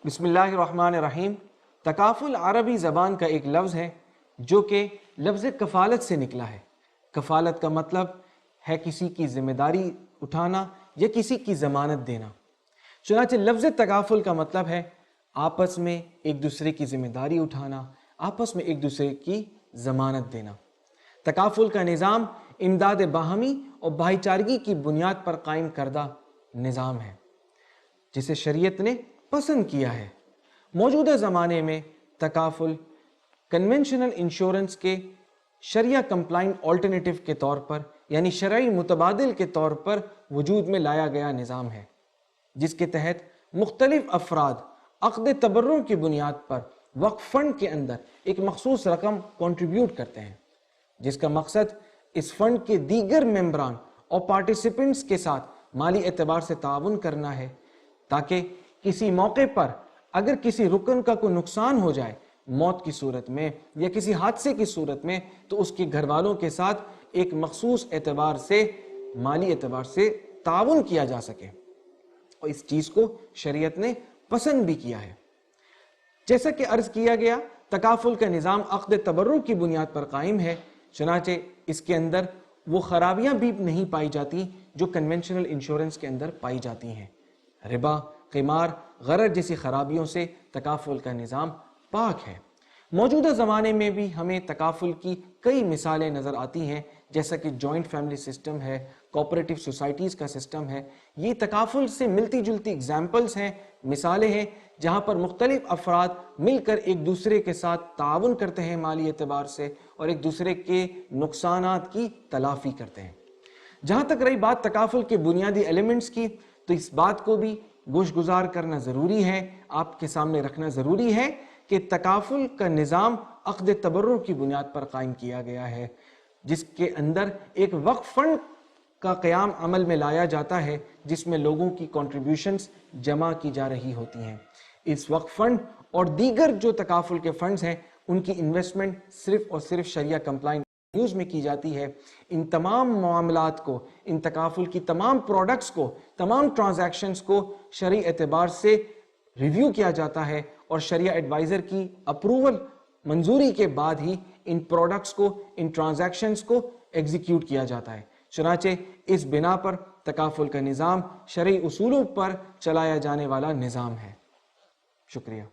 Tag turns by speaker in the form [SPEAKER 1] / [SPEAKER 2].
[SPEAKER 1] بسم اللہ الرحمن الرحیم۔ تکافل عربی زبان کا ایک لفظ ہے جو کہ لفظ کفالت سے نکلا ہے۔ کفالت کا مطلب ہے کسی کی ذمہ داری اٹھانا یا کسی کی ضمانت دینا۔ چنانچہ لفظ تکافل کا مطلب ہے آپس میں ایک دوسرے کی ذمہ داری اٹھانا، آپس میں ایک دوسرے کی ضمانت دینا۔ تکافل کا نظام امداد باہمی اور بھائی چارگی کی بنیاد پر قائم کردہ نظام ہے جسے شریعت نے پسند کیا ہے۔ موجودہ زمانے میں تکافل کنونشنل انشورنس کے شریعہ کمپلائنٹ آلٹرنیٹیو کے طور پر یعنی شرعی متبادل کے طور پر وجود میں لایا گیا نظام ہے، جس کے تحت مختلف افراد عقد تبرع کی بنیاد پر وقف فنڈ کے اندر ایک مخصوص رقم کنٹریبیوٹ کرتے ہیں، جس کا مقصد اس فنڈ کے دیگر ممبران اور پارٹیسپنٹس کے ساتھ مالی اعتبار سے تعاون کرنا ہے، تاکہ کسی موقع پر اگر کسی رکن کا کوئی نقصان ہو جائے، موت کی صورت میں یا کسی حادثے کی صورت میں، تو اس کے گھر والوں کے ساتھ ایک مخصوص اعتبار سے مالی اعتبار سے تعاون کیا جا سکے، اور اس چیز کو شریعت نے پسند بھی کیا ہے۔ جیسا کہ عرض کیا گیا، تکافل کا نظام عقد تبرع کی بنیاد پر قائم ہے، چنانچہ اس کے اندر وہ خرابیاں بھی نہیں پائی جاتی جو کنونشنل انشورنس کے اندر پائی جاتی ہیں۔ ربا، قمار، غرر جیسی خرابیوں سے تکافل کا نظام پاک ہے۔ موجودہ زمانے میں بھی ہمیں تکافل کی کئی مثالیں نظر آتی ہیں، جیسا کہ جوائنٹ فیملی سسٹم ہے، کوآپریٹو سوسائٹیز کا سسٹم ہے۔ یہ تکافل سے ملتی جلتی اگزامپلز ہیں، مثالیں ہیں، جہاں پر مختلف افراد مل کر ایک دوسرے کے ساتھ تعاون کرتے ہیں مالی اعتبار سے، اور ایک دوسرے کے نقصانات کی تلافی کرتے ہیں۔ جہاں تک رہی بات تکافل کے بنیادی ایلیمنٹس کی، تو اس بات کو بھی گوش گزار کرنا ضروری ہے، آپ کے سامنے رکھنا ضروری ہے کہ تکافل کا نظام عقد تبرع کی بنیاد پر قائم کیا گیا ہے، جس کے اندر ایک وقف فنڈ کا قیام عمل میں لایا جاتا ہے، جس میں لوگوں کی کنٹریبیوشنز جمع کی جا رہی ہوتی ہیں۔ اس وقف فنڈ اور دیگر جو تکافل کے فنڈز ہیں، ان کی انویسٹمنٹ صرف اور صرف شریعہ کمپلائنٹ یوز میں کی جاتی ہے۔ ان تمام معاملات کو، ان تکافل کی تمام پروڈکٹس کو، تمام ٹرانزیکشنز کو شرعی اعتبار سے ریویو کیا جاتا ہے، اور شریعہ ایڈوائزر کی اپروول منظوری کے بعد ہی ان پروڈکٹس کو، ان ٹرانزیکشنز کو ایگزیکیوٹ کیا جاتا ہے۔ چنانچہ اس بنا پر تکافل کا نظام شرعی اصولوں پر چلایا جانے والا نظام ہے۔ شکریہ۔